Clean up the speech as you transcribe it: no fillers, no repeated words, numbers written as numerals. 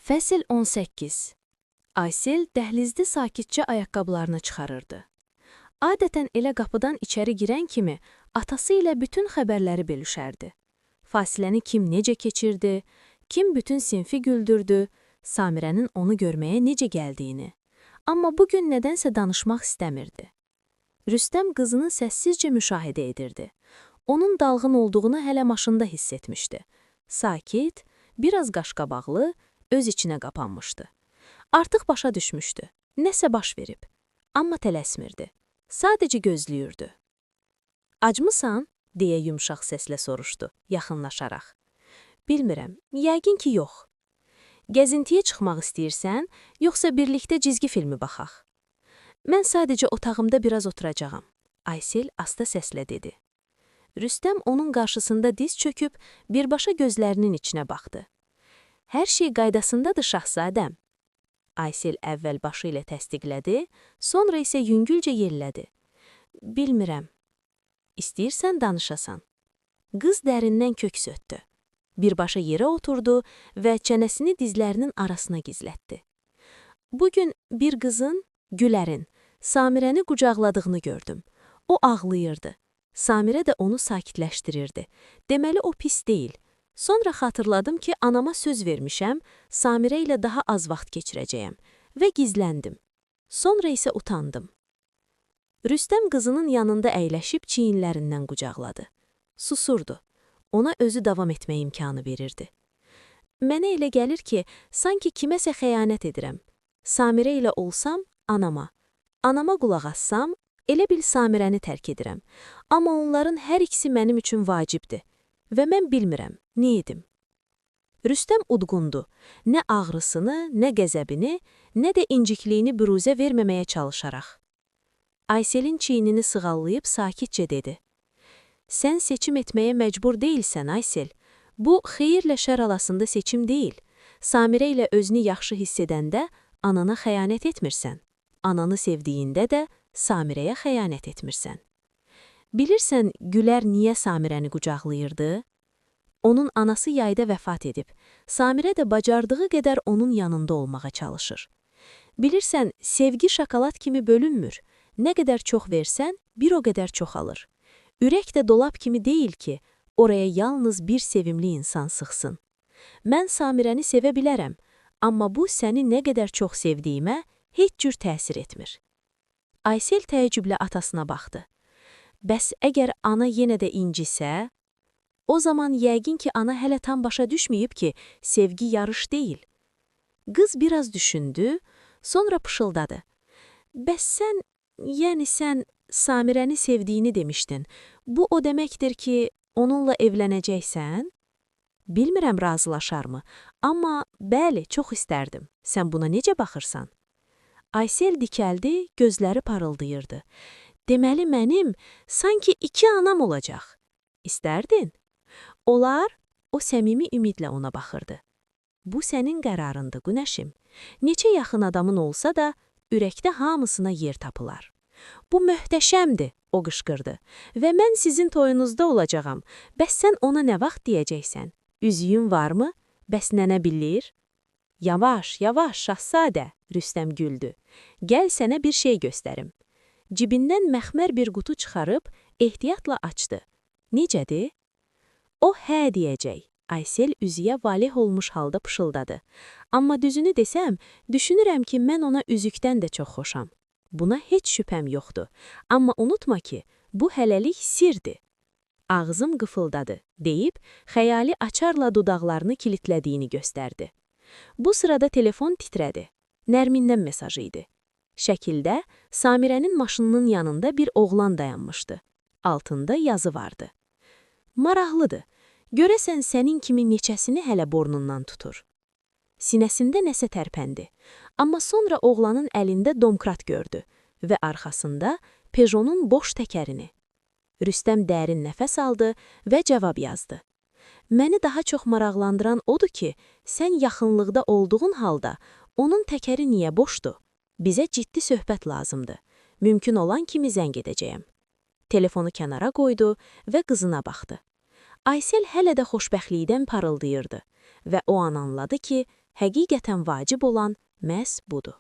Fəsil 18. Aysel dəhlizdə sakitcə ayaqqabılarını çıxarırdı. Adətən elə qapıdan içəri girən kimi atası ilə bütün xəbərləri bölüşərdi. Fasiləni kim necə keçirdi, kim bütün sinfi güldürdü, Samirənin onu görməyə necə gəldiyini. Amma bugün nədənsə danışmaq istəmirdi. Rüstəm qızını səssizcə müşahidə edirdi. Onun dalğın olduğunu hələ maşında hiss etmişdi. Sakit, biraz qaşqabaqlı, öz içinə qapanmışdı. Artıq başa düşmüşdü. Nəsə baş verib. Amma tələsmirdi. Sadəcə gözləyirdi. "Acmısan?" deyə yumşaq səslə soruşdu, yaxınlaşaraq. "Bilmirəm, yəqin ki, yox." "Gəzintiyə çıxmaq istəyirsən, yoxsa birlikdə cizgi filmi baxaq?" "Mən sadəcə otağımda biraz oturacağam." Aysel asta səslə dedi. Rüstəm onun qarşısında diz çöküb, birbaşa gözlərinin içinə baxdı. "Hər şey qaydasındadır, şahzadəm." Aysel əvvəl başı ilə təsdiqlədi, sonra isə yüngülcə yellədi. "Bilmirəm." "İstəyirsən danışasan." Qız dərindən köks ötdü. Birbaşa yerə oturdu və çənəsini dizlərinin arasına gizlətdi. Bugün bir qızın, Gülərin, Samirəni qucaqladığını gördüm. O ağlayırdı. Samirə də onu sakitləşdirirdi. Deməli o pis deyil. Sonra xatırladım ki, anama söz vermişəm, Samirə ilə daha az vaxt keçirəcəyəm və gizləndim. Sonra isə utandım. Rüstəm qızının yanında əyləşib çiyinlərindən qucaqladı. Susurdu. Ona özü davam etmək imkanı verirdi. "Mənə elə gəlir ki, sanki kiməsə xəyanət edirəm. Samirə ilə olsam, anama. Anama qulaq assam, elə bil Samirəni tərk edirəm. Amma onların hər ikisi mənim üçün vacibdir. Və mən bilmirəm, nə edim?" Rüstəm udğundu. Nə ağrısını, nə qəzəbini, nə də incikliyini büruzə verməməyə çalışaraq. Ayselin çiynini sığallayıb sakitcə dedi. "Sən seçim etməyə məcbur deyilsən, Aysel. Bu, xeyirlə şər arasında seçim deyil. Samirə ilə özünü yaxşı hiss edəndə anana xəyanət etmirsən. Ananı sevdiyində də Samirəyə xəyanət etmirsən. Bilirsən, Gülər niyə Samirəni qucaqlayırdı? Onun anası yayda vəfat edib. Samirə də bacardığı qədər onun yanında olmağa çalışır. Bilirsən, sevgi şokolad kimi bölünmür. Nə qədər çox versən, bir o qədər çoxalır. Ürək də dolab kimi deyil ki, oraya yalnız bir sevimli insan sıxsın. Mən Samirəni sevə bilərəm, amma bu səni nə qədər çox sevdiyimə heç cür təsir etmir." Aysel təəccüblə atasına baxdı. "Bəs əgər ana yenə də incisə?" O zaman yəqin ki, ana hələ tam başa düşməyib ki, sevgi yarış deyil. Qız biraz düşündü, sonra pışıldadı. "Bəs sən, yəni sən Samirəni sevdiyini demişdin. Bu o deməkdir ki, onunla evlənəcəksən?" "Bilmirəm razılaşarmı, amma bəli, çox istərdim. Sən buna necə baxırsan?" Aysel dikəldi, gözləri parıldayırdı. "Deməli mənim sanki 2 anam olacaq. İstərdin?" "Olar?" O səmimi ümidlə ona baxırdı. "Bu sənin qərarındır, Günəşim. Neçə yaxın adamın olsa da, ürəkdə hamısına yer tapılar." "Bu möhtəşəmdir," o qışqırdı. "Və mən sizin toyunuzda olacağam. Bəs sən ona nə vaxt deyəcəksən? Üzüyün varmı? Bəs nənə bilir?" "Yavaş, yavaş, şahzadə," Rüstəm güldü. "Gəl sənə bir şey göstərim." Cibindən məxmər bir qutu çıxarıb, ehtiyatla açdı. "Necədir?" "O hə deyəcək." Aysel üzüyə valeh olmuş halda pışıldadı. "Amma düzünü desəm, düşünürəm ki, mən ona üzükdən də çox xoşam. Buna heç şübhəm yoxdur. Amma unutma ki, bu hələlik sirdir." "Ağzım qıfıldadı," deyib, xəyali açarla dodaqlarını kilitlədiyini göstərdi. Bu sırada telefon titrədi. Nərmindən mesajı idi. Şəkildə Samirənin maşınının yanında bir oğlan dayanmışdı. Altında yazı vardı. "Maraqlıdır. Görəsən sənin kimi neçəsini hələ burnundan tutur." Sinəsində nəsə tərpəndi. Amma sonra oğlanın əlində domkrat gördü və arxasında Peugeot'un boş təkərini. Rüstəm dərin nəfəs aldı və cavab yazdı. "Məni daha çox maraqlandıran odur ki, sən yaxınlıqda olduğun halda onun təkəri niyə boşdur? Bizə ciddi söhbət lazımdır. Mümkün olan kimi zəng edəcəyəm." Telefonu kənara qoydu və qızına baxdı. Aysel hələ də xoşbəxtlikdən parıldayırdı və o an anladı ki, Həqiqətən vacib olan məhz budur.